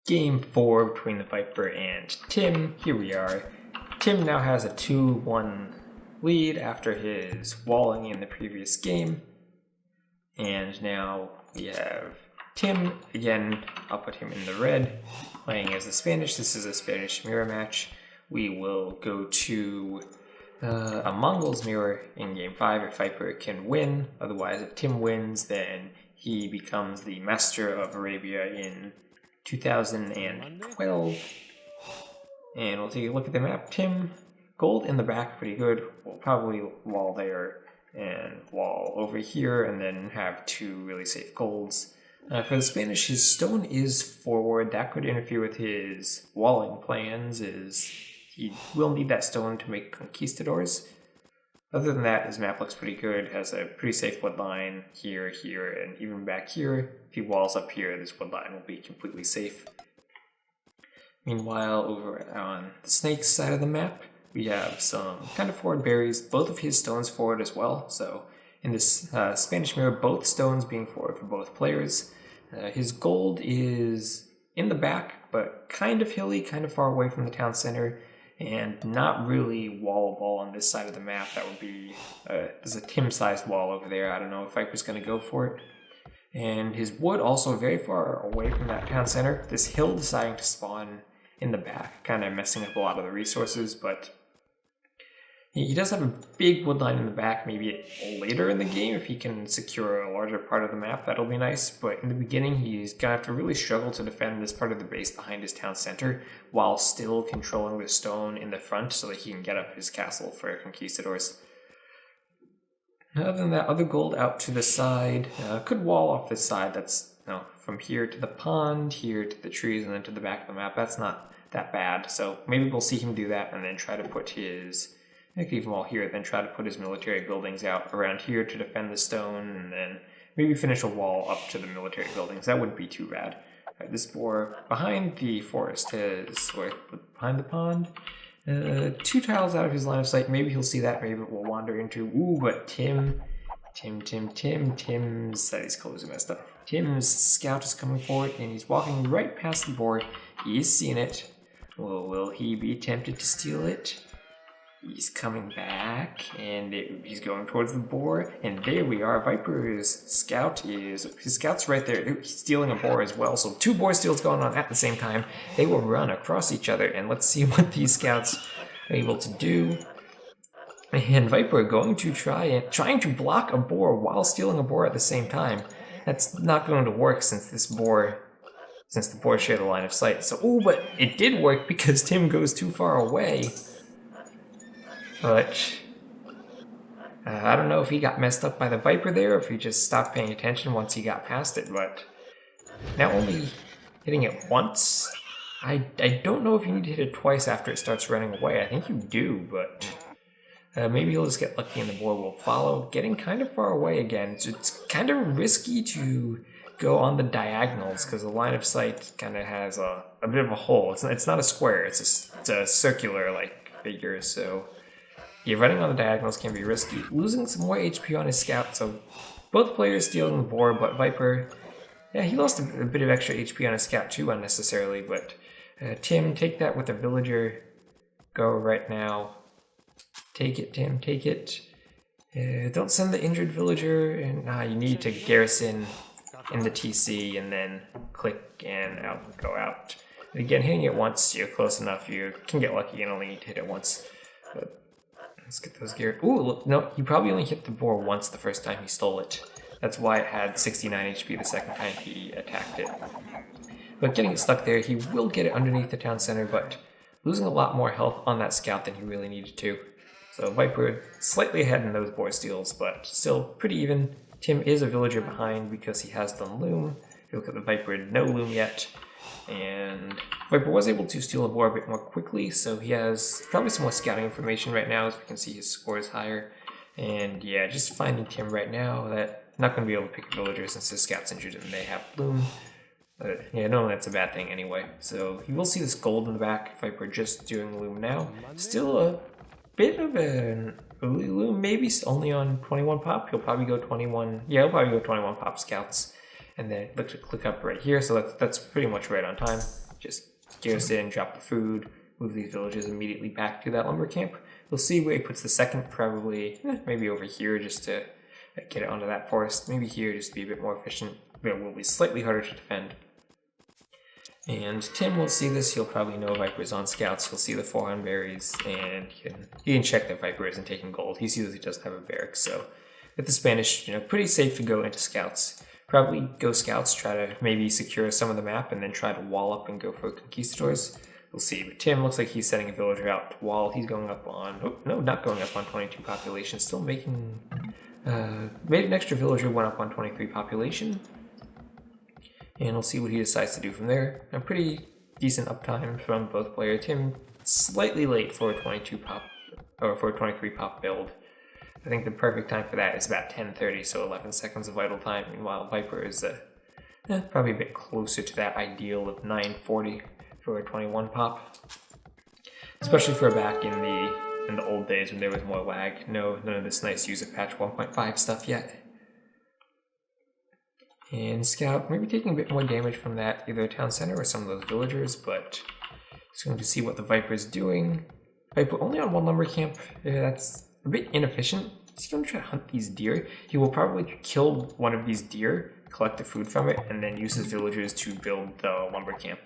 Game 4 between the Viper and Tim. Here we are. Tim now has a 2-1 lead after his walling in the previous game. And now we have Tim, again, I'll put him in the red, playing as the Spanish. This is a Spanish mirror match. We will go to a Mongols mirror in Game 5 if Viper can win. Otherwise, if Tim wins, then he becomes the Master of Arabia in 2012. And we'll take a look at the map. Tim, gold in the back, pretty good. We'll probably wall there and wall over here, and then have two really safe golds. For the Spanish, his stone is forward. That could interfere with his walling plans, as he will need that stone to make conquistadors. Other than that, his map looks pretty good. Has a pretty safe wood line here, here, and even back here. If he walls up here, this wood line will be completely safe. Meanwhile, over on the snake's side of the map, we have some kind of forward berries. Both of his stones forward as well. So in this Spanish mirror, both stones being forward for both players. His gold is in the back, but kind of hilly, kind of far away from the town center, and not really wallable on this side of the map. That would be, there's a Tim-sized wall over there. I don't know if Viper's going to go for it. And his wood also very far away from that town center. This hill deciding to spawn in the back, kind of messing up a lot of the resources, but he does have a big wood line in the back. Maybe later in the game, if he can secure a larger part of the map, that'll be nice. But in the beginning, he's going to have to really struggle to defend this part of the base behind his town center while still controlling the stone in the front so that he can get up his castle for conquistadors. Other than that, other gold out to the side. Could wall off this side. That's from here to the pond, here to the trees, and then to the back of the map. That's not that bad. So maybe we'll see him do that and then try to put his... I could even wall here, then try to put his military buildings out around here to defend the stone, and then maybe finish a wall up to the military buildings. That wouldn't be too bad. This boar behind the forest or behind the pond, 2 tiles out of his line of sight. Maybe he'll see that, maybe it will wander into, but Tim's clothes are messed up. Tim's scout is coming forward, and he's walking right past the boar. He's seen it. Well, will he be tempted to steal it? He's coming back, and he's going towards the boar, and there we are. Viper's scout's right there. He's stealing a boar as well, so 2 boar steals going on at the same time. They will run across each other, and let's see what these scouts are able to do. And Viper going to trying to block a boar while stealing a boar at the same time. That's not going to work since the boar shared the line of sight. So, but it did work because Tim goes too far away. But I don't know if he got messed up by the Viper there, or if he just stopped paying attention once he got past it. But now only hitting it once. I don't know if you need to hit it twice after it starts running away. I think you do, but maybe he'll just get lucky and the boar will follow. Getting kind of far away again. It's kind of risky to go on the diagonals because the line of sight kind of has a bit of a hole. It's not a square. It's a circular figure. So yeah, running on the diagonals can be risky. Losing some more HP on his scout, so both players stealing the boar, but Viper, yeah, he lost a bit of extra HP on his scout too unnecessarily, but Tim, take that with a villager. Go right now. Take it, Tim, take it. Don't send the injured villager, and you need to garrison in the TC and then click and go out. And again, hitting it once, you're close enough, you can get lucky and only need to hit it once. But let's get those gear. Ooh, look, no, he probably only hit the boar once the first time he stole it. That's why it had 69 HP the second time he attacked it. But getting it stuck there, he will get it underneath the town center, but losing a lot more health on that scout than he really needed to. So Viper slightly ahead in those boar steals, but still pretty even. Tim is a villager behind because he has done loom. If you look at the Viper, no loom yet. And Viper was able to steal a boar a bit more quickly, so he has probably some more scouting information right now, as we can see his score is higher. And yeah, just finding Tim right now, that not going to be able to pick a villager since his scout's injured and they have loom. But yeah, no, that's a bad thing anyway. So you will see this gold in the back, Viper just doing loom now. Still a bit of an early loom, maybe only on 21 pop. He'll probably go 21, yeah, he'll probably go 21 pop scouts. And then look to click up right here, so that's pretty much right on time. just garrison, drop the food, move these villagers immediately back to that lumber camp. We'll see where he puts the second, probably maybe over here just to get it onto that forest. Maybe here just to be a bit more efficient, but it will be slightly harder to defend. And Tim will see this. He'll probably know Viper's on scouts. He'll see the 4 berries, and he can check that Viper isn't taking gold. He sees he doesn't have a barrack, so with the Spanish, pretty safe to go into scouts. Probably go scouts, try to maybe secure some of the map, and then try to wall up and go for conquistadors. We'll see. But Tim looks like he's setting a villager out to wall. He's going up on, oh, no, not going up on 22 population. Still making, made an extra villager, went up on 23 population. And we'll see what he decides to do from there. A pretty decent uptime from both players. Tim slightly late for a 22 pop, or for a 23 pop build. I think the perfect time for that is about 10:30, so 11 seconds of idle time. Meanwhile, Viper is probably a bit closer to that ideal of 9:40 for a 21 pop. Especially for back in the old days when there was more lag. None of this nice user patch 1.5 stuff yet. And Scout maybe taking a bit more damage from that, either a town center or some of those villagers, but just going to see what the Viper is doing. Viper only on 1 lumber camp. That's a bit inefficient. He's going to try to hunt these deer. He will probably kill one of these deer, collect the food from it, and then use his villagers to build the lumber camp.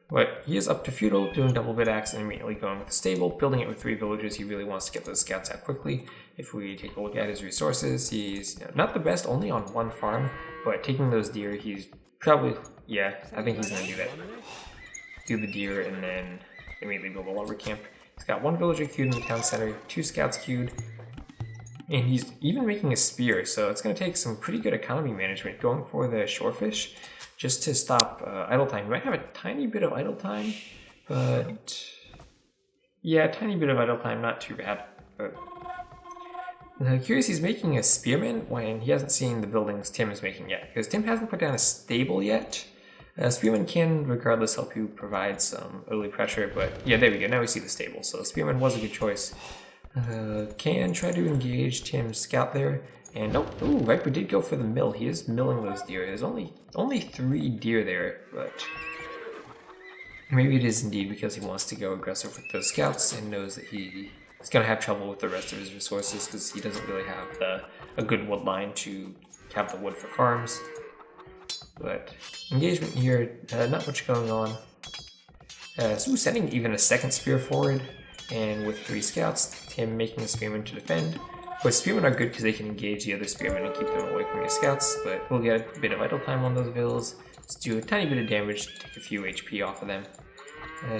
But he is up to feudal, doing double bit axe and immediately going with the stable, building it with 3 villagers. He really wants to get those scouts out quickly. If we take a look at his resources, he's not the best, only on 1 farm, but taking those deer, he's probably, I think he's going to do that. Do the deer and then immediately build a lumber camp. He's got 1 villager queued in the town center, 2 scouts queued, and he's even making a spear, so it's going to take some pretty good economy management going for the shorefish. Just to stop idle time. You might have a tiny bit of idle time, but a tiny bit of idle time, not too bad. But curious, he's making a spearman when he hasn't seen the buildings Tim is making yet, because Tim hasn't put down a stable yet. Spearman can, regardless, help you provide some early pressure, but there we go. Now we see the stable, so Spearman was a good choice. Can try to engage Tim's scout there. And ooh, Viper did go for the mill. He is milling those deer. There's only 3 deer there, but maybe it is indeed because he wants to go aggressive with those scouts and knows that he's going to have trouble with the rest of his resources because he doesn't really have a good wood line to have the wood for farms. But engagement here, not much going on. So sending even a second spear forward, and with 3 scouts, Tim making a spearman to defend. But spearmen are good because they can engage the other spearmen and keep them away from your scouts, but we'll get a bit of idle time on those villas. Just do a tiny bit of damage, take a few HP off of them.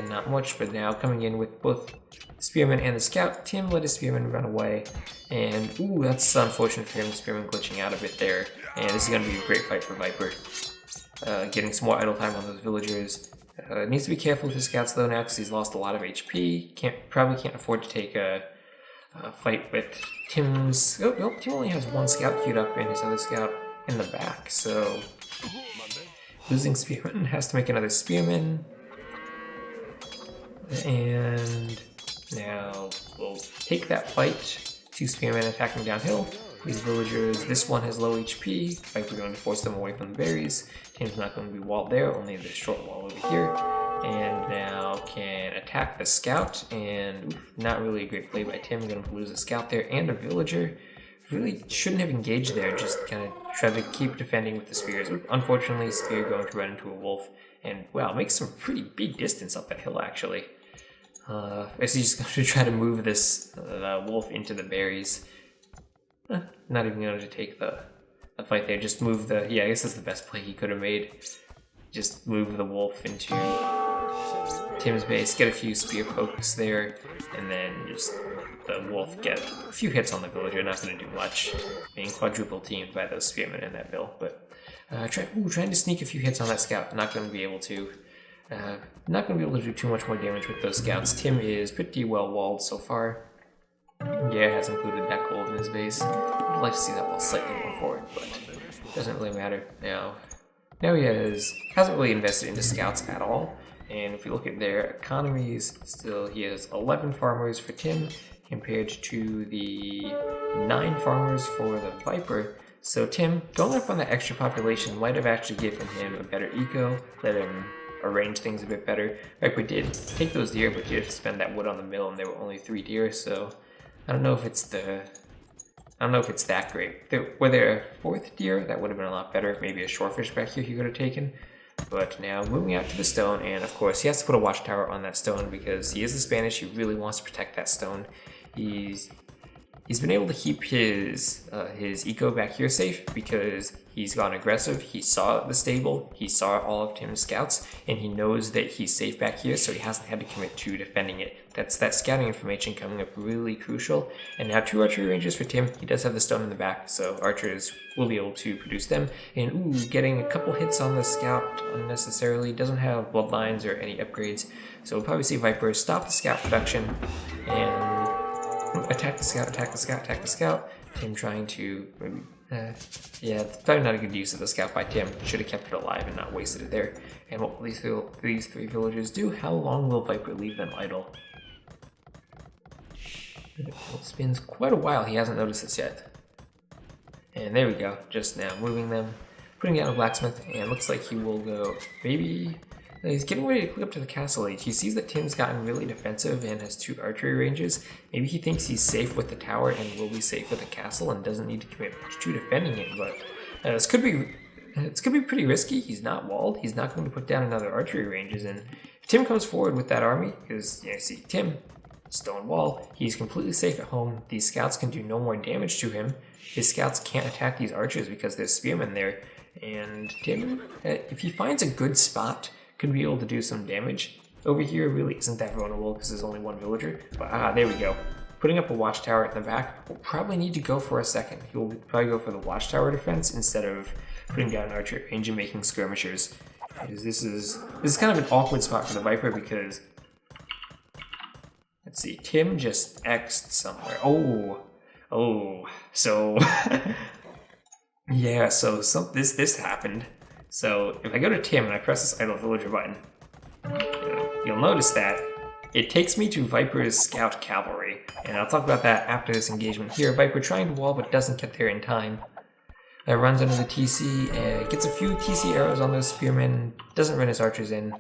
Not much, but now coming in with both the spearman and the scout, Tim let his spearman run away. And ooh, that's unfortunate for him, the spearman glitching out a bit there. And this is going to be a great fight for Viper. Getting some more idle time on those villagers. Needs to be careful with his scouts though now because he's lost a lot of HP. Probably can't afford to take a fight with Tim's. Tim only has 1 scout queued up and his other scout in the back, so losing spearman has to make another spearman. And now we'll take that fight. 2 spearmen attacking downhill. These villagers, this one has low HP. Viper going to force them away from the berries. Tim's not going to be walled there, only the short wall over here. And now can attack the scout, and not really a great play by Tim. Going to lose a scout there and a villager. Really shouldn't have engaged there, just kind of try to keep defending with the spears. Unfortunately, spear going to run into a wolf, and wow, makes some pretty big distance up that hill actually. I guess he's just going to try to move this wolf into the berries. Not even going to take the fight there, just move the, I guess that's the best play he could have made. Just move the wolf into Tim's base, get a few spear pokes there, and then just the wolf get a few hits on the villager. Not going to do much, being quadruple teamed by those spearmen in that bill. But trying to sneak a few hits on that scout. Not going to be able to. Not going to be able to do too much more damage with those scouts. Tim is pretty well walled so far. Has included that gold in his base. I'd like to see that wall slightly more forward, but it doesn't really matter now. Now he hasn't really invested into scouts at all, and if you look at their economies, still he has 11 farmers for Tim compared to the 9 farmers for the Viper. So Tim, going up on that extra population might have actually given him a better eco, let him arrange things a bit better. Viper did take those deer, but he had to spend that wood on the mill, and there were only 3 deer, so I don't know if it's that great. Were there a 4th deer, that would have been a lot better. Maybe a shorefish back here he could have taken. But now moving out to the stone, and of course he has to put a watchtower on that stone because he is the Spanish. He really wants to protect that stone. He's been able to keep his eco back here safe because he's gone aggressive. He saw the stable, he saw all of Tim's scouts, and he knows that he's safe back here, so he hasn't had to commit to defending it. That's that scouting information coming up really crucial. And now 2 archery ranges for Tim. He does have the stone in the back, so archers will be able to produce them. And ooh, getting a couple hits on the scout unnecessarily. Doesn't have bloodlines or any upgrades, so we'll probably see Viper stop the scout production and attack the scout, attack the scout, attack the scout. Tim trying to, yeah, it's probably not a good use of the scout by Tim. Should have kept it alive and not wasted it there. And what will these 3 villagers do? How long will Viper leave them idle? It's been quite a while. He hasn't noticed this yet. And there we go. Just now moving them, putting down a blacksmith, and looks like he will go. Maybe he's getting ready to click up to the castle age. He sees that Tim's gotten really defensive and has 2 archery ranges. Maybe he thinks he's safe with the tower and will be safe with the castle and doesn't need to commit much to defending it. But this could be pretty risky. He's not walled. He's not going to put down another archery ranges. And if Tim comes forward with that army, because you see Tim, stone wall, he's completely safe at home. These scouts can do no more damage to him. His scouts can't attack these archers because there's spearmen there. And Tim, if he finds a good spot, could be able to do some damage. Over here really isn't that vulnerable because there's only 1 villager. But there we go. Putting up a watchtower at the back, we'll probably need to go for a second. He'll probably go for the watchtower defense instead of putting down archer range and making skirmishers. Because this is kind of an awkward spot for the Viper because, let's see, Tim just X'd somewhere. Oh, so yeah, so this happened. So if I go to Tim and I press this idle villager button, you'll notice that it takes me to Viper's scout cavalry, and I'll talk about that after this engagement here. Viper trying to wall but doesn't get there in time. Runs under the TC, gets a few TC arrows on those spearmen, doesn't run his archers in.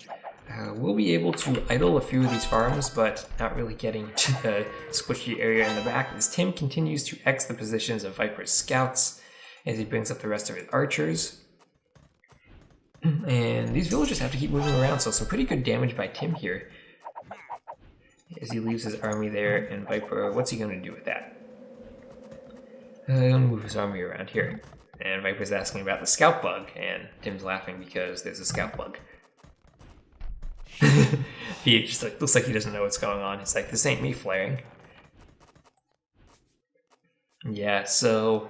We'll be able to idle a few of these farms, but not really getting to the squishy area in the back as Tim continues to X the positions of Viper's scouts as he brings up the rest of his archers. And these villagers have to keep moving around, so some pretty good damage by Tim here. As he leaves his army there, and Viper, what's he going to do with that? He's going to move his army around here. And Viper's asking about the scout bug, and Tim's laughing because there's a scout bug. He just looks like he doesn't know what's going on. He's like, this ain't me flaring. Yeah, so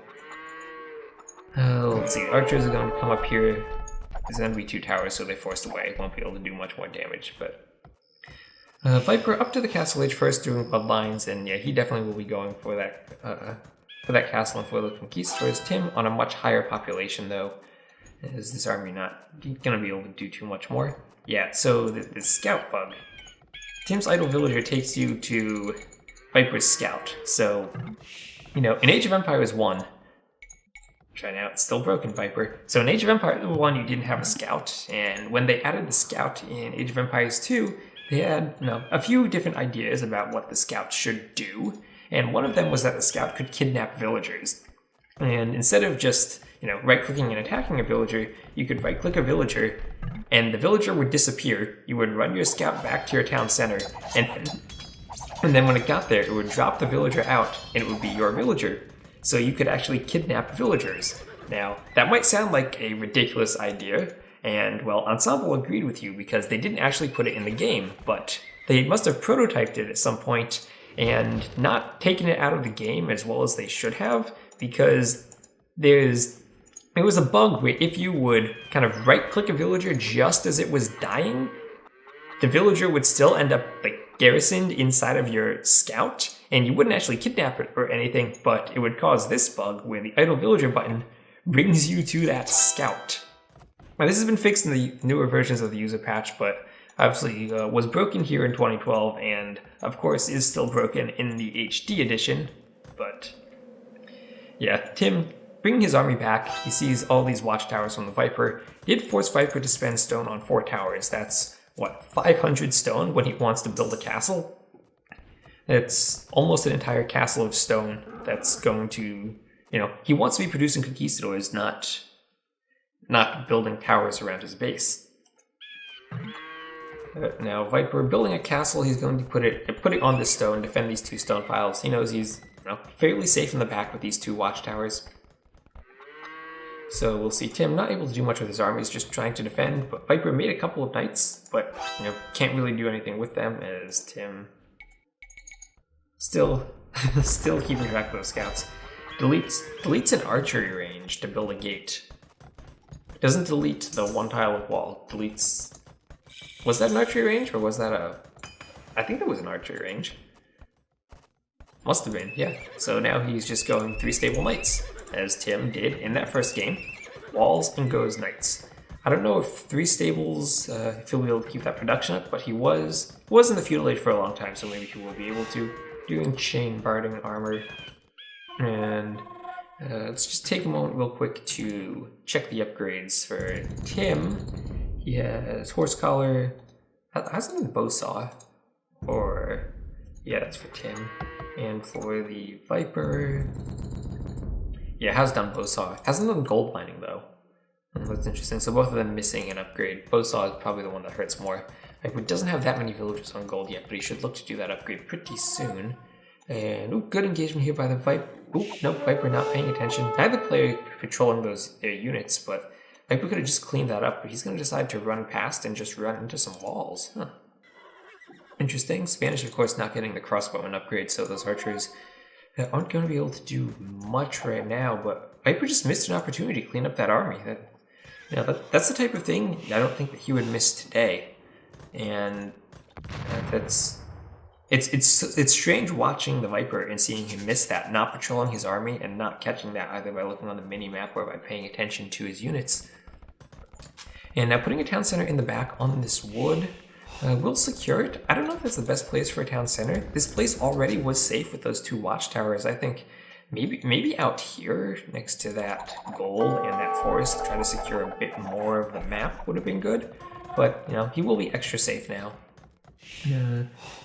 let's see. Archers are going to come up here. There's going to be 2 towers, so they're forced away. Won't be able to do much more damage, but Viper up to the castle age first, doing bloodlines, and yeah, he definitely will be going for that castle and for the conquistadors. Tim on a much higher population, though, is this army not going to be able to do too much more? Yeah, so the scout bug. Tim's idle villager takes you to Viper's scout. So, in Age of Empires 1, try now, it's still broken, Viper. So in Age of Empires 1, you didn't have a scout, and when they added the scout in Age of Empires 2, they had a few different ideas about what the scout should do, and one of them was that the scout could kidnap villagers. And instead of just, right-clicking and attacking a villager, you could right-click a villager, and the villager would disappear. You would run your scout back to your town center, and then when it got there, it would drop the villager out, and it would be your villager. So you could actually kidnap villagers. Now, that might sound like a ridiculous idea, and, well, Ensemble agreed with you because they didn't actually put it in the game, but they must have prototyped it at some point and not taken it out of the game as well as they should have, because there was a bug where if you would kind of right-click a villager just as it was dying, the villager would still end up garrisoned inside of your scout, and you wouldn't actually kidnap it or anything, but it would cause this bug where the idle villager button brings you to that scout. Now, this has been fixed in the newer versions of the user patch, but obviously was broken here in 2012, and of course is still broken in the HD edition. But yeah, Tim bringing his army back, he sees all these watchtowers from the Viper. He did force Viper to spend stone on 4 towers. That's, what, 500 stone when he wants to build a castle? It's almost an entire castle of stone that's going to, he wants to be producing conquistadors, not building towers around his base. Now, Viper building a castle, he's going to put it on this stone, defend these 2 stone piles. He knows he's fairly safe in the back with these 2 watchtowers. So we'll see Tim not able to do much with his armies, just trying to defend. But Viper made a couple of knights, but can't really do anything with them as Tim still keeping track of those scouts. Deletes an archery range to build a gate. Doesn't delete the 1 tile of wall. Deletes. Was that an archery range or was that a? I think that was an archery range. Must have been, yeah. So now he's just going 3 stable knights, as Tim did in that first game. Walls and goes knights. I don't know if 3 stables, if he'll be able to keep that production up, but he was in the feudal age for a long time, so maybe he will be able to. Doing chain barding armor. And let's just take a moment real quick to check the upgrades for Tim. He has horse collar. Hasn't been bow saw. Or yeah, that's for Tim. And for the Viper, yeah, has done bow saw. Hasn't done gold mining though. That's interesting. So both of them missing an upgrade. Bow saw is probably the one that hurts more. Viper doesn't have that many villagers on gold yet, but he should look to do that upgrade pretty soon. And good engagement here by the Viper. Nope, Viper not paying attention. I had the player patrolling those units, but Viper could have just cleaned that up, but he's going to decide to run past and just run into some walls. Huh. Interesting. Spanish, of course, not getting the crossbowman upgrade, so those archers aren't going to be able to do much right now, but Viper just missed an opportunity to clean up that army. That's the type of thing I don't think that he would miss today. And it's strange watching the Viper and seeing him miss that, not patrolling his army and not catching that either by looking on the mini-map or by paying attention to his units. And now putting a town center in the back on this wood will secure it. I don't know if that's the best place for a town center. This place already was safe with those 2 watchtowers. I think maybe out here next to that gold and that forest, try to secure a bit more of the map would have been good. But, he will be extra safe now.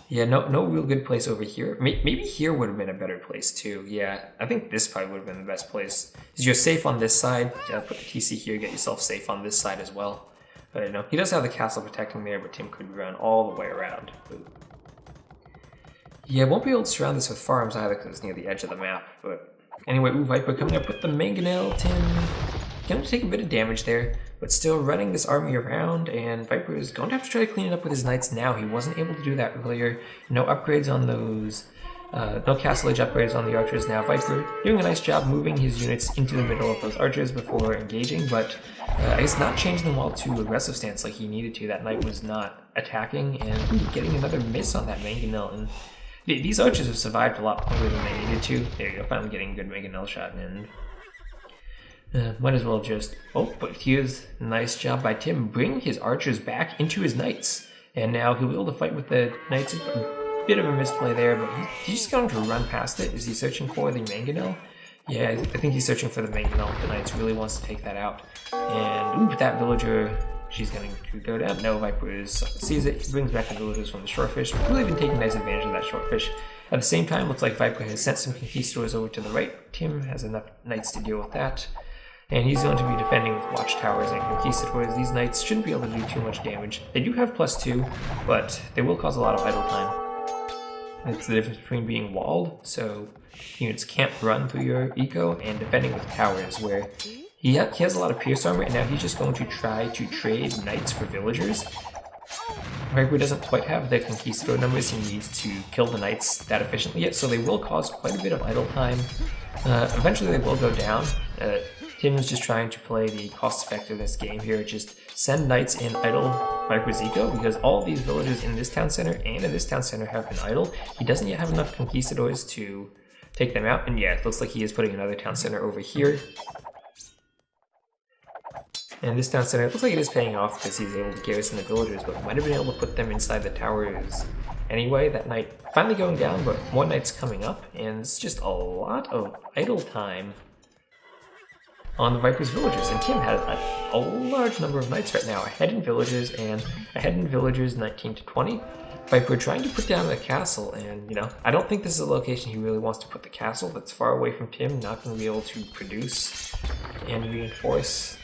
Yeah, no real good place over here. Maybe here would have been a better place too. Yeah, I think this probably would have been the best place. Because you're safe on this side. Yeah, put the TC here, get yourself safe on this side as well. But he does have the castle protecting there, but Tim could run all the way around. Ooh. Yeah, won't be able to surround this with farms either because it's near the edge of the map. But anyway, Viper coming up with the mangonel. Tim going to take a bit of damage there, but still running this army around, and Viper is going to have to try to clean it up with his knights now. He wasn't able to do that earlier. No upgrades on those, no castle age upgrades on the archers now. Viper doing a nice job moving his units into the middle of those archers before engaging, but I guess not changing them all to aggressive stance like he needed to. That knight was not attacking, and getting another miss on that mangonel. And these archers have survived a lot longer than they needed to. There you go, finally getting a good mangonel shot in. Might as well just... Oh, but here's a nice job by Tim bringing his archers back into his knights. And now he'll be able to fight with the knights. A bit of a misplay there, but he's just going to run past it. Is he searching for the mangonel? Yeah, I think he's searching for the mangonel. The knights really wants to take that out. And that villager, she's going to go down. No, Viper sees it. He brings back the villagers from the shortfish. We've really been taking nice advantage of that shortfish. At the same time, looks like Viper has sent some conquistadors over to the right. Tim has enough knights to deal with that. And he's going to be defending with watchtowers and conquistadors. These knights shouldn't be able to do too much damage. They do have +2, but they will cause a lot of idle time. It's the difference between being walled, so units can't run through your eco, and defending with towers, where he has a lot of pierce armor, and now he's just going to try to trade knights for villagers. Viper doesn't quite have the conquistador numbers he needs to kill the knights that efficiently yet, so they will cause quite a bit of idle time. Eventually they will go down. Tim is just trying to play the cost-effectiveness game here, just send knights in idle Viper's eco, because all of these villagers in this town center and in this town center have been idle. He doesn't yet have enough conquistadors to take them out, and yeah, it looks like he is putting another town center over here. And this town center, it looks like it is paying off because he's able to garrison the villagers, but might have been able to put them inside the towers anyway. That knight finally going down, but more knights coming up, and it's just a lot of idle time. on the Viper's villagers, and Tim has a large number of knights right now, ahead in villagers, and ahead in villagers 19 to 20. Viper trying to put down the castle, and I don't think this is a location he really wants to put the castle. That's far away from Tim, not going to be able to produce and reinforce.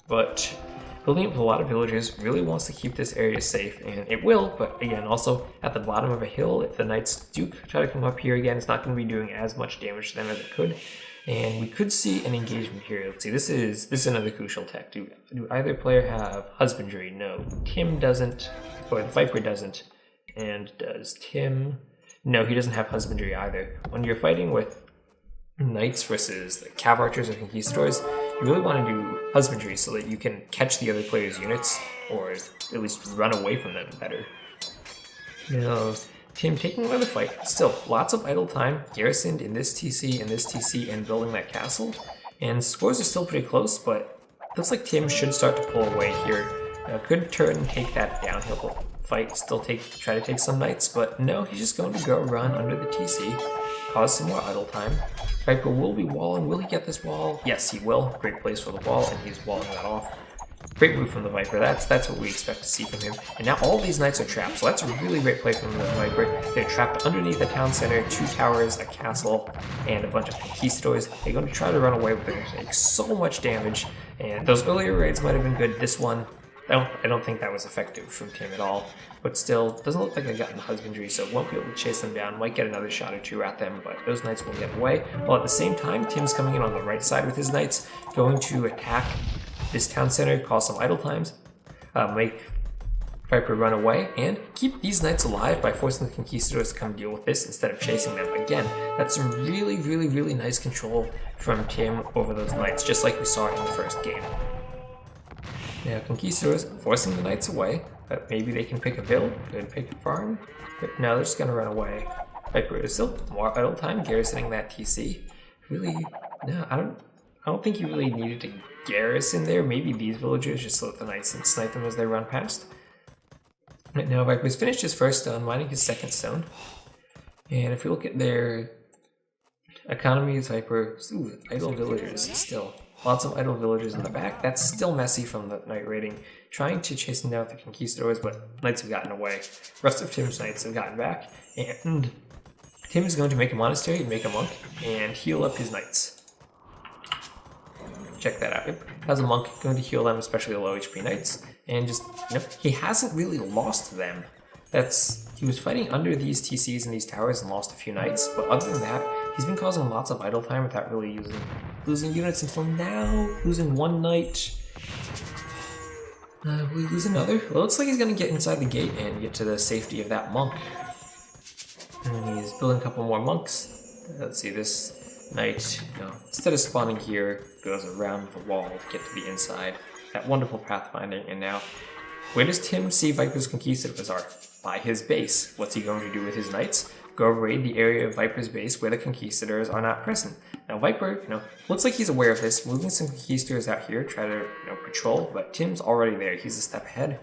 But building up with a lot of villagers, really wants to keep this area safe, and it will, but again, also at the bottom of a hill, if the knights do try to come up here again, it's not going to be doing as much damage to them as it could. And we could see an engagement here. Let's see, this is another crucial tech. Do either player have husbandry? No. Tim doesn't, or the Viper doesn't. And does Tim? No, he doesn't have husbandry either. When you're fighting with knights versus the cav archers or conquistadors, you really want to do husbandry so that you can catch the other player's units, or at least run away from them better. Now, Tim taking another fight. Still, lots of idle time, garrisoned in this TC, and building that castle. And scores are still pretty close, but looks like Tim should start to pull away here. Could turn and take that downhill fight, still try to take some knights, but no, he's just going to go run under the TC, cause some more idle time. Viper will be walling. Will he get this wall? Yes, he will. Great place for the wall, and he's walling that off. Great move from the Viper. That's what we expect to see from him. And now all these knights are trapped, so that's a really great play from the Viper. They're trapped underneath the town center, 2 towers, a castle, and a bunch of conquistadors. They're going to try to run away, but they're going to take so much damage. And those earlier raids might have been good. This one, I don't think that was effective from Tim at all. But still, doesn't look like they've gotten husbandry, so won't be able to chase them down. Might get another shot or 2 at them, but those knights will get away. While at the same time, Tim's coming in on the right side with his knights, going to attack this town center, cause some idle times, make Viper run away, and keep these knights alive by forcing the conquistadors to come deal with this instead of chasing them. Again, that's some really nice control from Tim over those knights, just like we saw in the first game. Now, conquistadors forcing the knights away, but maybe they can pick a vill, and pick a farm, but no, they're just gonna run away. Viper is still more idle time, garrisoning that TC. Really, no, I don't think you really needed to garrison there. Maybe these villagers just let the knights and snipe them as they run past. Right now, Viper's finished his first stone, mining his second stone. And if we look at their economies, Viper, idle villagers still. Lots of idle villagers in the back. That's still messy from the knight raiding. Trying to chase them down with the conquistadors, but knights have gotten away. The rest of Tim's knights have gotten back. And Tim is going to make a monastery, make a monk, and heal up his knights. Check that out. Yep. As a monk, going to heal them, especially the low HP knights, and just, he hasn't really lost them. He was fighting under these TCs and these towers and lost a few knights, but other than that, he's been causing lots of idle time without really losing units until now, losing 1 knight. Will he lose another? Well, it looks like he's going to get inside the gate and get to the safety of that monk. And he's building a couple more monks. Let's see, this knight, instead of spawning here, goes around the wall to get to the inside. That wonderful pathfinding, and now, where does Tim see Viper's conquistadors are? By his base. What's he going to do with his knights? Go raid the area of Viper's base where the conquistadors are not present. Now Viper, looks like he's aware of this, moving some conquistadors out here, try to, patrol, but Tim's already there. He's a step ahead.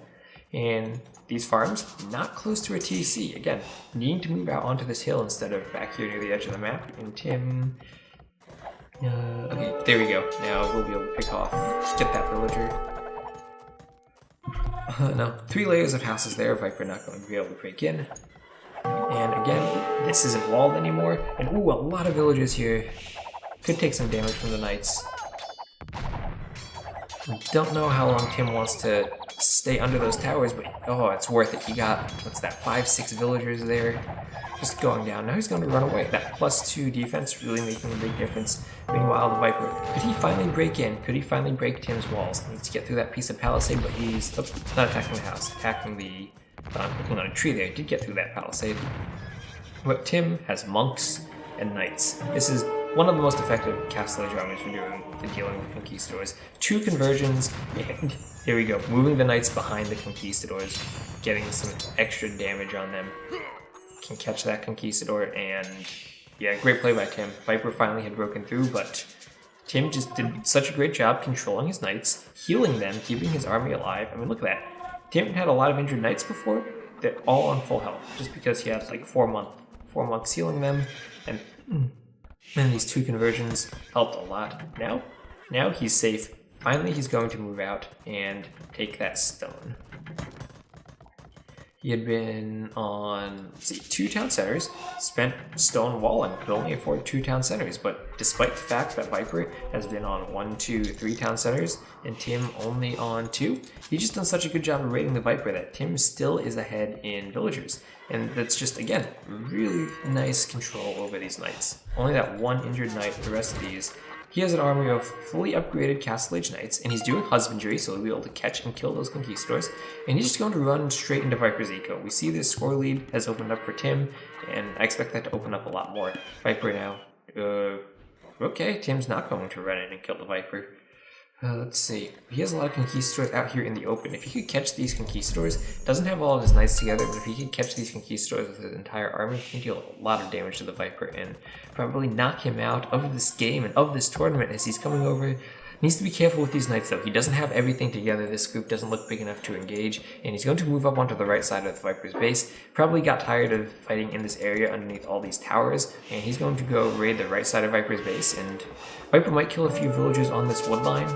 And these farms, not close to a TC. Again, needing to move out onto this hill instead of back here near the edge of the map. And Tim... okay, there we go. Now we'll be able to pick off, get that villager. No, 3 layers of houses there. Viper not going to be able to break in. And again, this isn't walled anymore. And ooh, a lot of villagers here. Could take some damage from the knights. Don't know how long Tim wants to stay under those towers, but oh, it's worth it. He got, 5-6 villagers there, just going down. Now he's going to run away. That +2 defense really making a big difference. Meanwhile, the Viper, could he finally break in? Could he finally break Tim's walls? He needs to get through that piece of palisade, but he's not attacking the house, attacking the, looking on a tree there. He did get through that palisade. But Tim has monks and knights. This is one of the most effective castle armies for dealing with conquistadors. 2 conversions, and here we go. Moving the knights behind the conquistadors, getting some extra damage on them. Can catch that conquistador, and yeah, great play by Tim. Viper finally had broken through, but Tim just did such a great job controlling his knights, healing them, keeping his army alive. I mean, look at that. Tim had a lot of injured knights before. They're all on full health, just because he had like 4 monks healing them, and these 2 conversions helped a lot. Now, now he's safe. Finally, he's going to move out and take that stone. He had been on, let's see, 2 town centers, spent stone wall, and could only afford 2 town centers. But despite the fact that Viper has been on 1, 2, 3 town centers, and Tim only on 2, he's just done such a good job of raiding the Viper that Tim still is ahead in villagers. And that's just, again, really nice control over these knights. Only that 1 injured knight, the rest of these. He has an army of fully upgraded Castle Age Knights, and he's doing husbandry, so he'll be able to catch and kill those conquistadors, and he's just going to run straight into Viper's eco. We see this score lead has opened up for Tim, and I expect that to open up a lot more. Viper now, okay, Tim's not going to run in and kill the Viper. Let's see, he has a lot of conquistadors out here in the open. If he could catch these conquistadors, doesn't have all of his knights together, but if he could catch these conquistadors with his entire army, he can deal a lot of damage to the Viper and probably knock him out of this game and of this tournament as he's coming over. Needs to be careful with these knights though. He doesn't have everything together. This group doesn't look big enough to engage, and he's going to move up onto the right side of the Viper's base. Probably got tired of fighting in this area underneath all these towers, and he's going to go raid the right side of Viper's base, and Viper might kill a few villagers on this wood line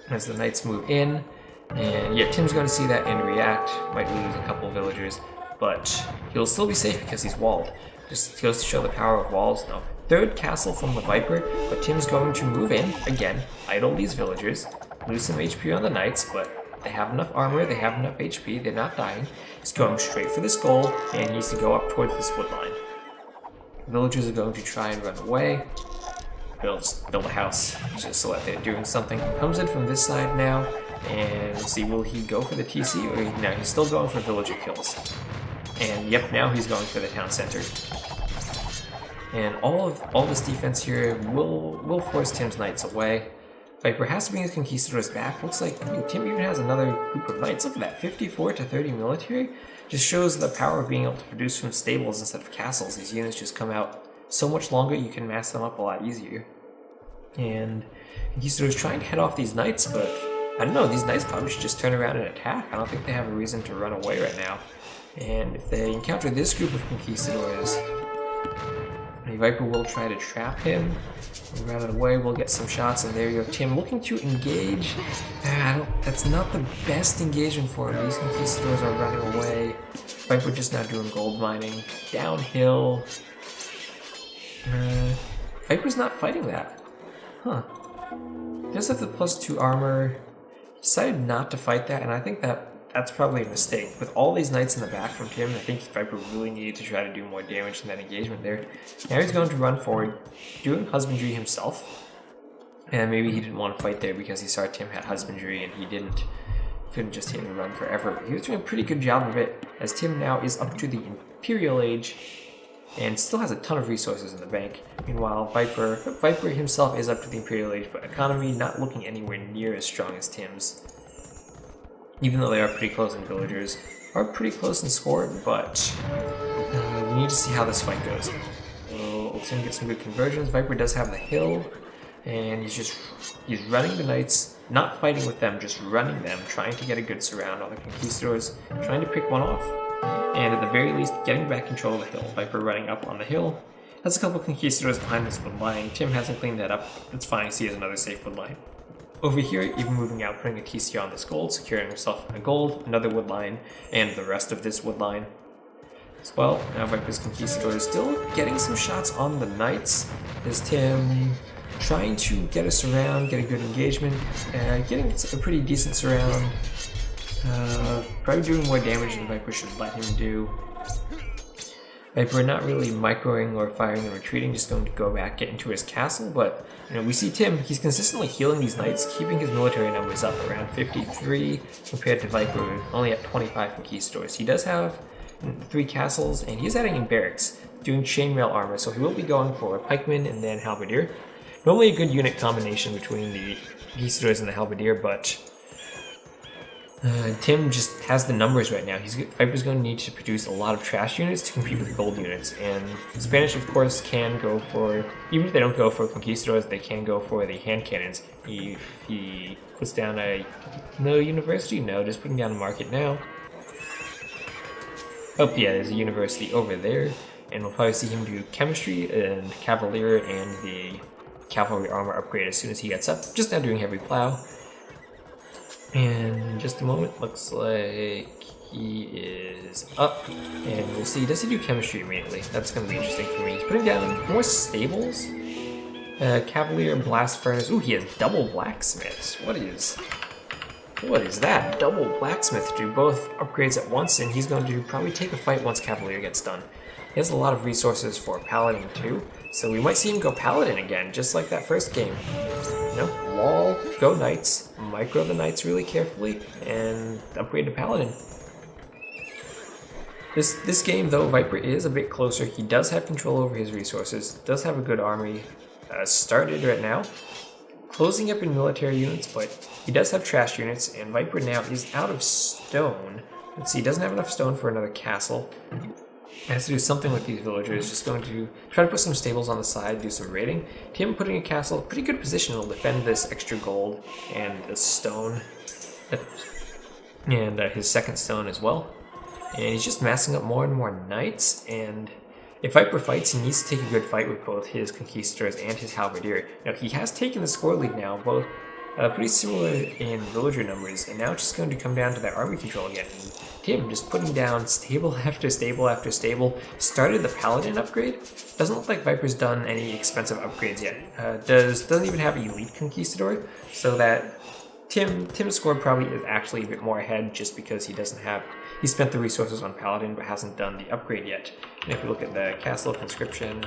as the knights move in, and yeah, Tim's going to see that and react. Might lose a couple of villagers, but he'll still be safe because he's walled. Just goes to show the power of walls. Now, 3rd castle from the Viper, but Tim's going to move in, again, idle these villagers, lose some HP on the knights, but they have enough armor, they have enough HP, they're not dying. He's going straight for this gold, and he needs to go up towards this wood line. Villagers are going to try and run away. Build a house just so that they're doing something. He comes in from this side now, and we'll see, will he go for the TC, or no, he's still going for villager kills. And yep, now he's going for the town center. And all this defense here will force Tim's knights away. Viper has to bring his conquistadors back. Looks like Tim even has another group of knights. Look at that, 54 to 30 military. Just shows the power of being able to produce from stables instead of castles. These units just come out so much longer, you can mass them up a lot easier. And conquistadors trying to head off these knights, but I don't know, these knights probably should just turn around and attack. I don't think they have a reason to run away right now. And if they encounter this group of conquistadors, the Viper will try to trap him. Run away, we'll get some shots, and there you go. Tim looking to engage. That's not the best engagement for him. These conquistadors are running away. Viper just now doing gold mining. Downhill. Viper's not fighting that. Huh. Does have the +2 armor. Decided not to fight that, and I think that's probably a mistake. With all these knights in the back from Tim, I think Viper really needed to try to do more damage in that engagement there. Now he's going to run forward, doing husbandry himself. And maybe he didn't want to fight there because he saw Tim had husbandry and he couldn't just hit and run forever. But he was doing a pretty good job of it, as Tim now is up to the Imperial Age and still has a ton of resources in the bank. Meanwhile, Viper himself is up to the Imperial Age, but economy not looking anywhere near as strong as Tim's. Even though they are pretty close in villagers, are pretty close in score, but we need to see how this fight goes. So Tim gets some good conversions. Viper does have the hill, and he's running the knights, not fighting with them, just running them, trying to get a good surround on the conquistadors, trying to pick one off. And at the very least, getting back control of the hill. Viper running up on the hill. Has a couple of conquistadors behind this wood line. Tim hasn't cleaned that up. It's fine, he has another safe wood line. Over here, even moving out, putting a TC on this gold, securing himself in a gold, another wood line, and the rest of this wood line as well. Now Viper's conquistador is still getting some shots on the knights. There's Tim trying to get a surround, get a good engagement, getting a pretty decent surround. Probably doing more damage than Viper should let him do. Viper not really microing or firing and retreating, just going to go back, get into his castle, but we see Tim, he's consistently healing these knights, keeping his military numbers up around 53 compared to Viper, only at 25 conquistadors. He does have 3 castles, and he's adding in barracks, doing chainmail armor, so he will be going for pikemen and then halberdier. Normally a good unit combination between the conquistadors and the halberdier, but Tim just has the numbers right now. Viper's going to need to produce a lot of trash units to compete with gold units, and the Spanish, of course, can go for, even if they don't go for conquistadors, they can go for the hand cannons. He puts down no university? No, just putting down a market now. Oh yeah, there's a university over there, and we'll probably see him do chemistry and cavalier and the cavalry armor upgrade as soon as he gets up. Just now doing heavy plow. And in just a moment, looks like he is up. And we'll see, does he do chemistry immediately? That's going to be interesting for me. He's putting down more stables. Cavalier, blast furnace. Ooh, he has double blacksmiths. What is that? Double blacksmith. Do both upgrades at once, and he's going to probably take a fight once Cavalier gets done. He has a lot of resources for Paladin too, so we might see him go Paladin again, just like that first game. You know, wall, go Knights, micro the Knights really carefully, and upgrade to Paladin. This game, though, Viper is a bit closer. He does have control over his resources, does have a good army started right now. Closing up in military units, but he does have trash units, and Viper now is out of stone. Let's see, he doesn't have enough stone for another castle. He has to do something with these villagers, just going to try to put some stables on the side, do some raiding. Tim putting a castle, pretty good position, will defend this extra gold and the stone, and his second stone as well. And he's just massing up more and more knights, and if Viper fights, he needs to take a good fight with both his conquistadors and his halberdier. Now, he has taken the score lead now, both pretty similar in villager numbers, and now it's just going to come down to that army control again. And Tim just putting down stable after stable after stable. Started the Paladin upgrade. Doesn't look like Viper's done any expensive upgrades yet. Doesn't even have Elite Conquistador, so that Tim's score probably is actually a bit more ahead just because he spent the resources on Paladin but hasn't done the upgrade yet. And if we look at the Castle of Conscription,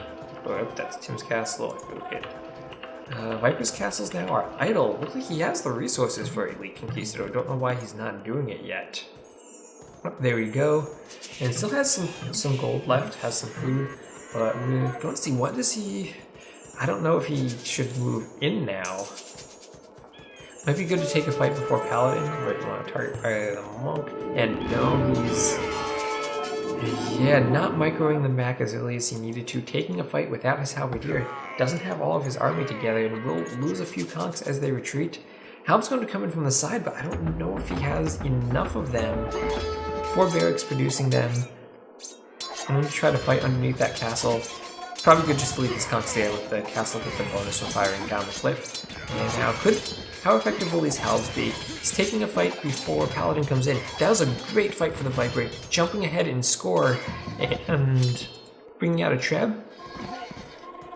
that's Tim's castle. If we look at Viper's castles now are idle. Looks like he has the resources for Elite Conquistador. Don't know why he's not doing it yet. Oh, there we go. And still has some gold left, has some food, but we don't see what does he. I don't know if he should move in now. Might be good to take a fight before Paladin, but you want to target the monk. And no, he's not microing them back as early as he needed to. Taking a fight without his halberdier. Doesn't have all of his army together and will lose a few conks as they retreat. Halb's going to come in from the side, but I don't know if he has enough of them. 4 barracks producing them. I'm going to try to fight underneath that castle. Probably good just to leave his conks there with the castle with the bonus from firing down the cliff. And now how effective will these halbs be? He's taking a fight before Paladin comes in. That was a great fight for the Viper, jumping ahead in score and bringing out a Treb.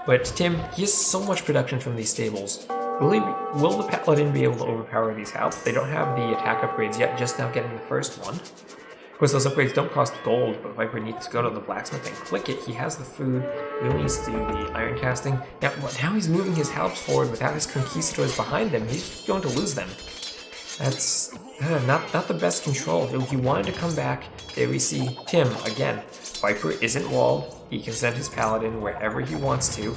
But Tim, he has so much production from these stables. Will the Paladin be able to overpower these halbs? They don't have the attack upgrades yet, just now getting the first one. Of course, those upgrades don't cost gold, but Viper needs to go to the blacksmith and click it. He has the food. He only needs to do the iron casting. Now he's moving his halbs forward without his conquistadors behind him. He's going to lose them. That's not the best control. He wanted to come back. There we see Tim again. Viper isn't walled. He can send his paladin wherever he wants to.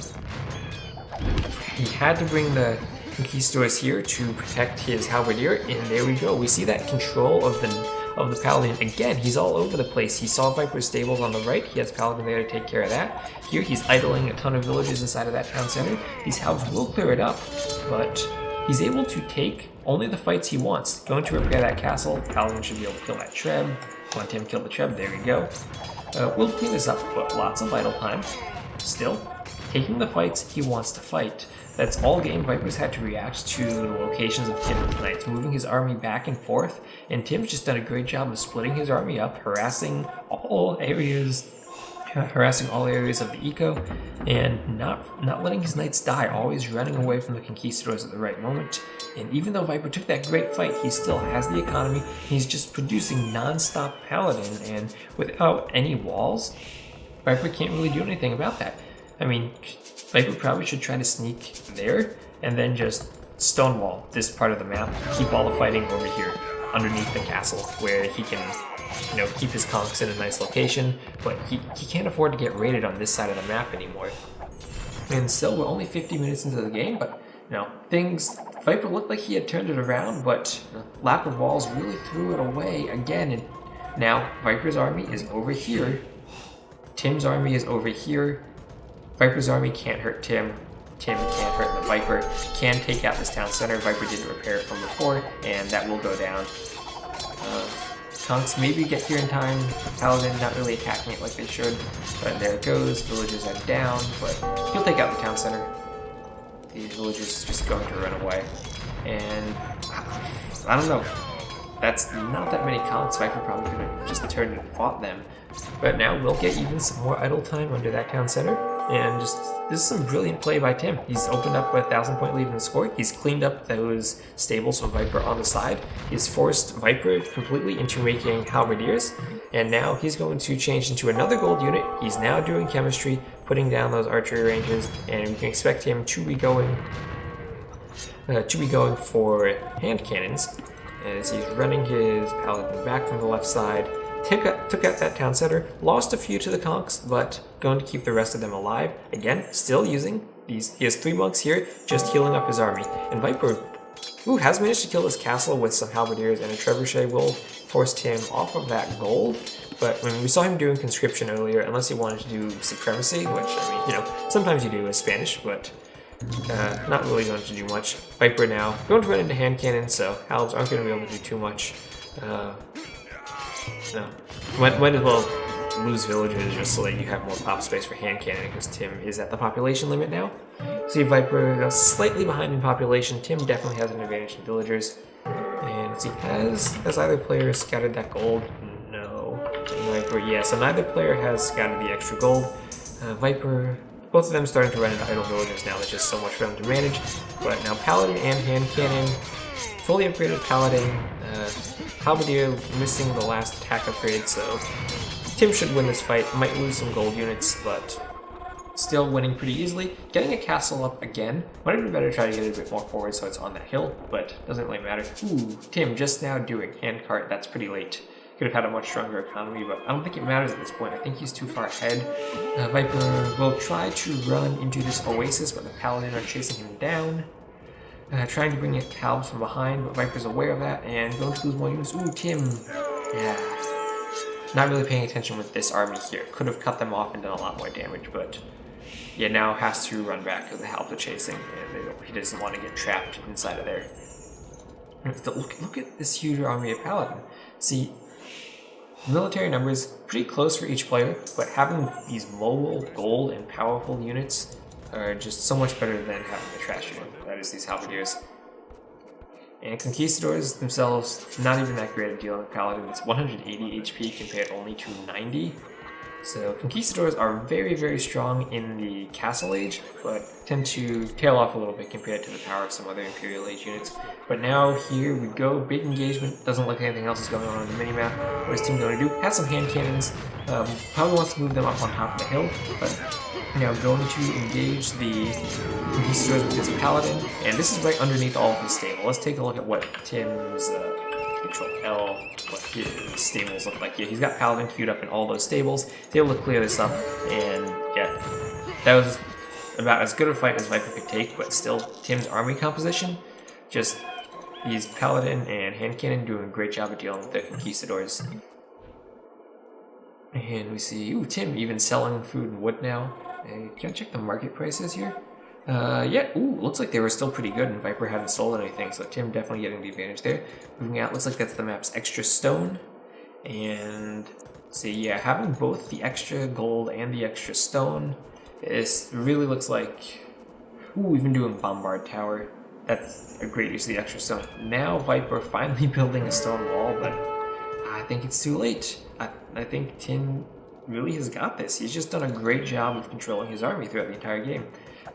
He had to bring the conquistadors here to protect his halberdier, and there we go. We see that control of the paladin again. He's all over the place. He saw Viper's stables on the right. He has paladin there to take care of that. Here he's idling a ton of villages inside of that town center. These halbs will clear it up, but he's able to take only the fights he wants. Going to repair that castle. Paladin should be able to kill that Treb. Want him to kill the Treb. There we go. We'll clean this up, but lots of idle time. Still, taking the fights he wants to fight. That's all game. Viper's had to react to the locations of Tim's knights, moving his army back and forth, and Tim's just done a great job of splitting his army up, harassing all areas of the eco, and not letting his knights die, always running away from the conquistadors at the right moment. And even though Viper took that great fight, he still has the economy. He's just producing non-stop paladin, and without any walls, Viper can't really do anything about that. I mean, Viper probably should try to sneak there and then just stonewall this part of the map, keep all the fighting over here underneath the castle where he can, keep his conks in a nice location, but he can't afford to get raided on this side of the map anymore. And still, we're only 50 minutes into the game, but Viper looked like he had turned it around, but lack of walls really threw it away again. And now Viper's army is over here. Tim's army is over here. Viper's army can't hurt Tim. Tim can't hurt the Viper. Can take out this town center. Viper didn't repair it from before, and that will go down. Conks maybe get here in time. Paladin not really attacking it like they should, but there it goes. Villages are down, but he'll take out the town center. the villagers just going to run away. And I don't know. That's not that many counts. Viper probably could have just turned and fought them. But now we'll get even some more idle time under that town center. And just, this is some brilliant play by Tim. He's opened up a 1,000-point lead in the score. He's cleaned up those stables from Viper on the side. He's forced Viper completely into making halberdiers. And now he's going to change into another gold unit. He's now doing chemistry, putting down those archery ranges, and we can expect him to be going for hand cannons as he's running his paladin back from the left side. Took out that town center, lost a few to the conks, but going to keep the rest of them alive. Again, still using these. He has 3 monks here, just healing up his army. And Viper, who has managed to kill his castle with some halberdiers and a trebuchet, will force him off of that gold. But when we saw him doing conscription earlier, unless he wanted to do supremacy, which, I mean, you know, sometimes you do as Spanish, but not really going to do much. Viper now going to run into hand cannon, so halbs aren't going to be able to do too much. No, might as well lose villagers just so that you have more pop space for hand cannon, because Tim is at the population limit now. See, Viper goes slightly behind in population. Tim definitely has an advantage in villagers. And see, has either player scouted that gold? No. Viper, yeah, so neither player has scouted the extra gold. Viper, both of them starting to run into idle villagers now. There's just so much for them to manage. But now Paladin and hand cannon, fully upgraded Paladin. Halberdier missing the last attack upgrade, so Tim should win this fight. Might lose some gold units, but still winning pretty easily. Getting a castle up again. Might have been better to try to get it a bit more forward so it's on that hill, but doesn't really matter. Ooh, Tim just now doing handcart. That's pretty late. Could have had a much stronger economy, but I don't think it matters at this point. I think he's too far ahead. Viper will try to run into this oasis, but the Paladin are chasing him down. Trying to bring in halbs from behind, but Viper's aware of that and going to lose more units. Ooh, Tim. Yeah. Not really paying attention with this army here. Could have cut them off and done a lot more damage, but yeah, now has to run back because the halbs are chasing, and he doesn't want to get trapped inside of there. Look at this huge army of Paladin. See, military numbers pretty close for each player, but having these mobile, gold, and powerful units are just so much better than having the trash unit. That is these halberdiers. And conquistadors themselves, not even that great a deal in the Paladin. It's 180 HP compared only to 90. So conquistadors are very, very strong in the Castle Age, but tend to tail off a little bit compared to the power of some other Imperial Age units. But now here we go, big engagement. Doesn't look like anything else is going on the minimap. What is Tim going to do? Has some hand cannons. Probably wants to move them up on top of the hill, but now going to engage the conquistadors with his Paladin. And this is right underneath all of his stable. Let's take a look at what Tim's Control L, what his stables look like. Yeah, he's got Paladin queued up in all those stables. He's able to clear this up, and yeah, that was about as good a fight as Viper could take, but still, Tim's army composition, just these Paladin and hand cannon doing a great job of dealing with the conquistadors. And we see, ooh, Tim even selling food and wood now. Hey, can I check the market prices here? Yeah, ooh, looks like they were still pretty good and Viper hadn't stolen anything, so Tim definitely getting the advantage there. Moving out, looks like that's the map's extra stone. And see, yeah, having both the extra gold and the extra stone, this really looks like, ooh, we've been doing Bombard Tower. That's a great use of the extra stone. Now Viper finally building a stone wall, but I think it's too late. I think Tim really has got this. He's just done a great job of controlling his army throughout the entire game.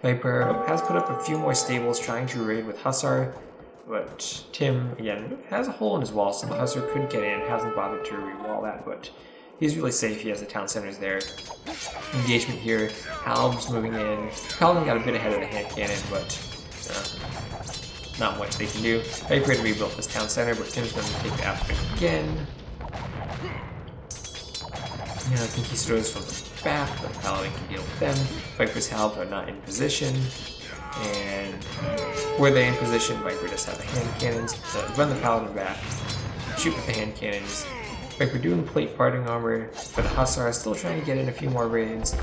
Viper has put up a few more stables trying to raid with Hussar, but Tim, again, has a hole in his wall, so the Hussar could get in. Hasn't bothered to re-wall that, but he's really safe. He has the town centers there. Engagement here. Halb's moving in. Paladin got a bit ahead of the hand cannon, but not much they can do. Viper had rebuilt this town center, but Tim's going to take the outfit again. Conquistadors from the back, but Paladin can deal with them. Viper's halbs are not in position, and were they in position, Viper does have the hand cannons. So run the Paladin back, shoot with the hand cannons. Viper doing plate parting armor for the Hussar, still trying to get in a few more raids.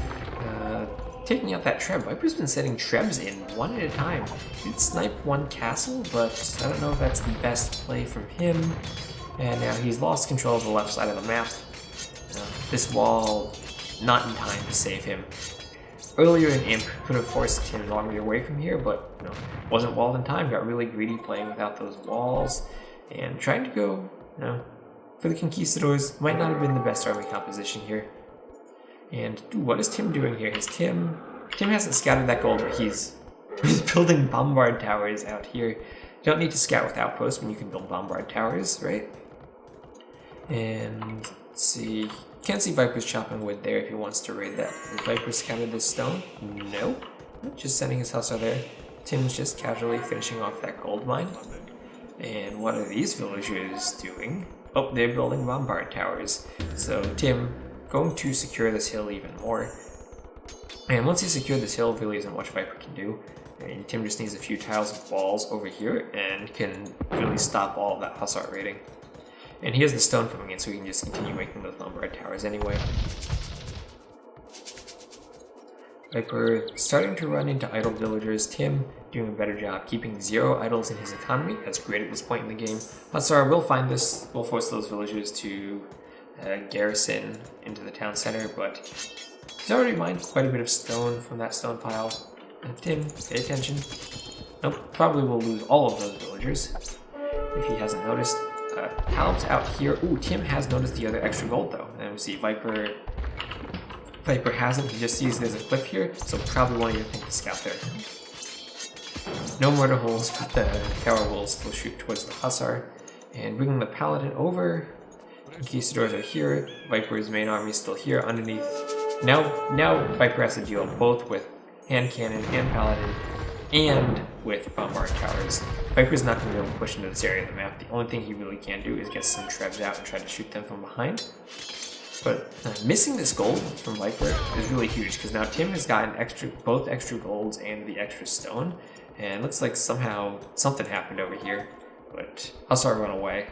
Taking out that Treb. Viper's been setting Trebs in one at a time. He did snipe one castle, but I don't know if that's the best play from him. And now he's lost control of the left side of the map. This wall, not in time to save him. Earlier an imp could have forced Tim's army away from here, but you know, wasn't walled in time, got really greedy playing without those walls, and trying to go, you know, for the conquistadors. Might not have been the best army composition here. And what is Tim doing here? Tim hasn't scouted that gold, but he's building bombard towers out here. You don't need to scout with outposts when you can build bombard towers, right? And let's see, can't see Viper's chopping wood there if he wants to raid that. Has Viper scouted this stone? No. Just sending his hussar there. Tim's just casually finishing off that gold mine. And what are these villagers doing? Oh, they're building bombard towers. So Tim going to secure this hill even more. And once he secured this hill, really isn't much Viper can do. And Tim just needs a few tiles of walls over here and can really stop all of that hussar raiding. And he has the stone coming in, so he can just continue making those bombard towers anyway. Viper starting to run into idle villagers. Tim doing a better job keeping 0 idols in his economy. That's great at this point in the game. Hussar will find this, will force those villagers to garrison into the town center, but he's already mined quite a bit of stone from that stone pile. Tim, pay attention. Nope, probably will lose all of those villagers if he hasn't noticed. Halb's out here. Ooh, Tim has noticed the other extra gold though. And we see Viper hasn't. He just sees there's a cliff here, so probably won't even think to scout there. No murder holes, but the tower will still shoot towards the hussar. And bringing the paladin over. Conquistadors are here. Viper's main army is still here underneath. Now Viper has to deal both with hand cannon and paladin, and with bombard towers. Viper's not going to be able to push into this area of the map. The only thing he really can do is get some trebs out and try to shoot them from behind. But missing this gold from Viper is really huge, because now Tim has gotten both extra golds and the extra stone, and it looks like somehow something happened over here. But Hussar run away,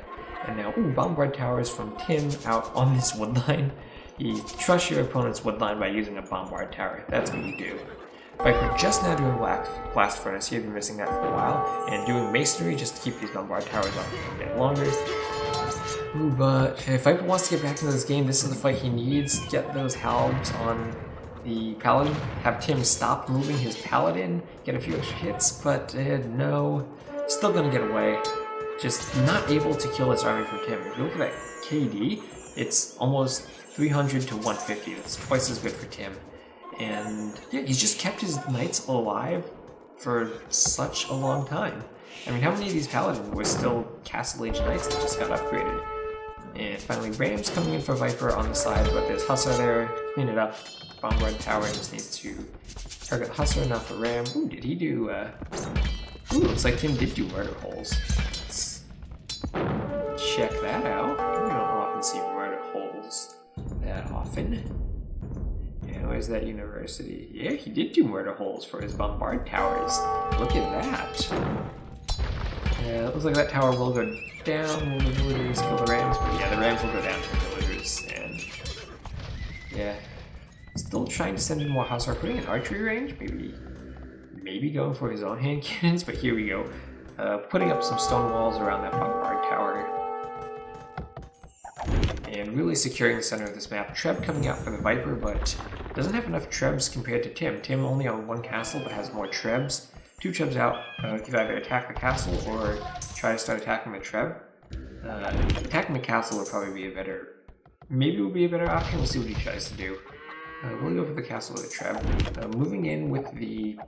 and now bombard towers from Tim out on this wood line. You trust your opponent's wood line by using a bombard tower. That's what you do. Viper just now doing blast furnace. He had been missing that for a while, and doing masonry just to keep these bombard towers up a bit longer. But if Viper wants to get back into this game, this is the fight he needs. Get those halbs on the paladin. Have Tim stop moving his paladin. Get a few extra hits, but no. Still gonna get away. Just not able to kill this army from Tim. If you look at that KD, it's almost 300 to 150. That's twice as good for Tim. And yeah, he's just kept his knights alive for such a long time. I mean, how many of these paladins were still Castle Age knights that just got upgraded? And finally, Ram's coming in for Viper on the side, but there's Hussar there. Clean it up. Bombard tower just needs to target the Hussar, not the Ram. Ooh, did he do? Looks like Tim did do murder holes. Let's check that out. We don't often see murder holes that often. Where's that university? Yeah, he did do murder holes for his bombard towers. Look at that. Yeah, it looks like that tower will go down. Will the villagers kill the Rams? But yeah, the Rams will go down to the villagers. And yeah, still trying to send in more Hussar, putting in archery range. Maybe going for his own hand cannons. But here we go, putting up some stone walls around that bombard tower. And really securing the center of this map. Treb coming out for the Viper, but doesn't have enough trebs compared to Tim. Tim only on 1 castle, but has more trebs. 2 trebs out, could either attack the castle or try to start attacking the treb. Attacking the castle would probably be maybe would be a better option. We'll see what he tries to do. We'll go for the castle with the treb. Moving in with the,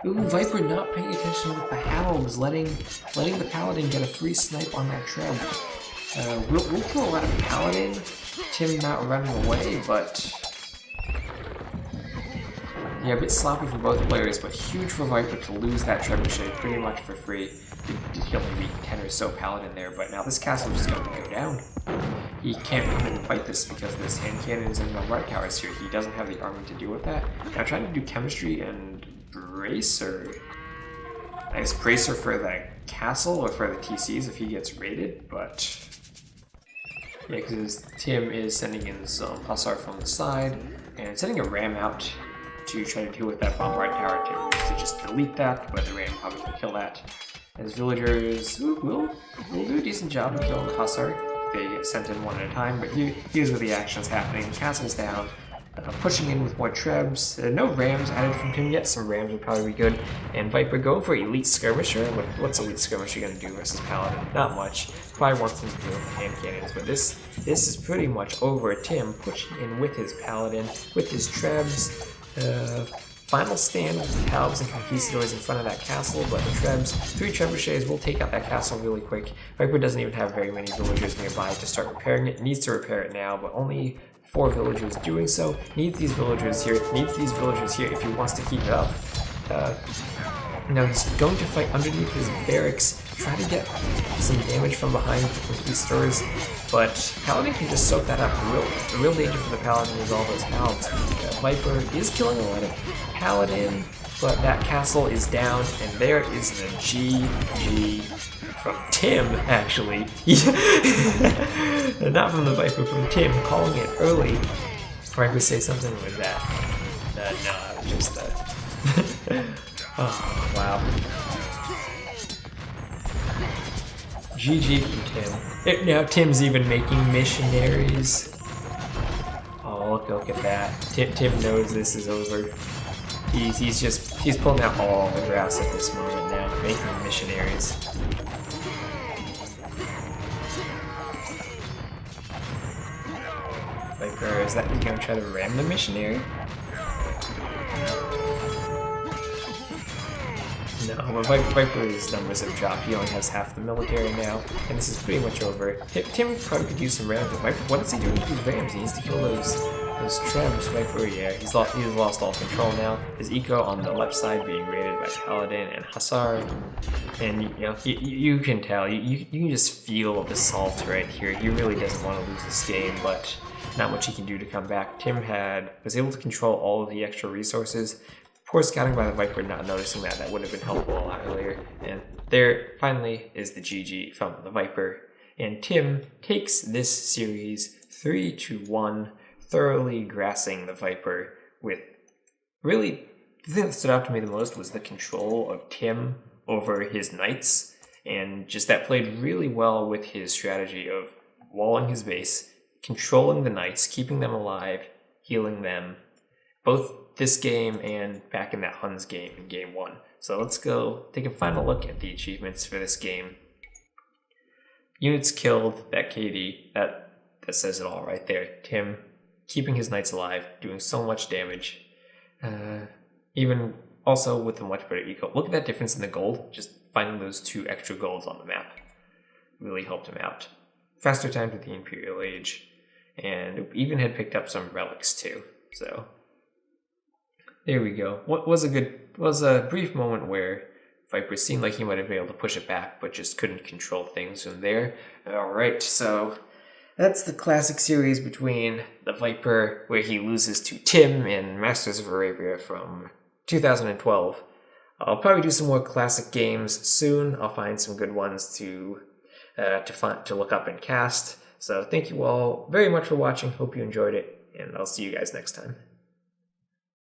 Ooh, Viper not paying attention with the halbs, letting the paladin get a free snipe on that treb. We'll kill a lot of paladin. Tim not running away, but yeah, a bit sloppy for both players, but huge for Viper to lose that trebuchet pretty much for free. He only beat 10 or so paladin there, but now this castle is just going to go down. He can't come in and fight this because this hand cannons and bombard towers here. He doesn't have the army to deal with that. Now trying to do chemistry and bracer. I guess bracer for the castle or for the TCs if he gets raided, but yeah, because Tim is sending in some Hussar from the side and sending a Ram out to try to deal with that bombard tower. Tim to just delete that, but the Ram probably will kill that. As villagers will do a decent job of killing the Hussar if they get sent in one at a time, but here's where the action's happening. Castle's down. pushing in with more trebs. No rams added from Tim yet. Some rams would probably be good. And Viper go for Elite Skirmisher. What's Elite Skirmisher going to do versus Paladin? Not much. Probably wants them to deal with hand cannons, but this is pretty much over. Tim pushing in with his Paladin, with his trebs. Final stand with the Halbs and Conquistadors in front of that castle, but the Trebs, 3 Trebuchets will take out that castle really quick. Viper doesn't even have very many villagers nearby to start repairing it. Needs to repair it now, but only 4 villagers doing so. Needs these villagers here if he wants to keep it up. Now he's going to fight underneath his barracks, try to get some damage from behind the Conquistadors, but Paladin can just soak that up. The real danger for the Paladin is all those Halbs. Viper is killing a lot of Paladin, but that castle is down, and there is the GG from Tim, actually. Not from the Viper, from Tim, calling it early. Viper say something with that. No, just that. Oh, wow. GG from Tim. Now Tim's even making missionaries. Oh, look at that. Tim knows this is over. He's pulling out all the grass at this moment now, making missionaries. Viper, is that you gonna try to ram the missionary? No, but Viper's numbers have dropped. He only has half the military now, and this is pretty much over. Tim probably could use some rams, but Viper, what is he doing with these rams? He needs to kill those trebs. Viper, yeah, he's lost all control now. His eco on the left side being raided by Paladin and Hussar, and you can tell, you can just feel the salt right here. He really doesn't want to lose this game, but not much he can do to come back. Tim was able to control all of the extra resources. Poor scouting by the Viper, not noticing that would have been helpful a lot earlier. And there finally is the GG from the Viper. And Tim takes this series 3-1, thoroughly grassing the Viper with really, the thing that stood out to me the most was the control of Tim over his knights. And just that played really well with his strategy of walling his base, controlling the knights, keeping them alive, healing them, both this game and back in that Huns game in game 1. So let's go take a final look at the achievements for this game. Units killed, that KD, that says it all right there. Tim keeping his knights alive, doing so much damage. Even also with a much better eco. Look at that difference in the gold, just finding those 2 extra golds on the map. Really helped him out. Faster time to the Imperial Age, and even had picked up some relics too, so there we go. What was a brief moment where Viper seemed like he might have been able to push it back, but just couldn't control things from there. Alright, so that's the classic series between the Viper, where he loses to Tim in Masters of Arabia from 2012. I'll probably do some more classic games soon. I'll find some good ones to look up and cast. So thank you all very much for watching. Hope you enjoyed it, and I'll see you guys next time.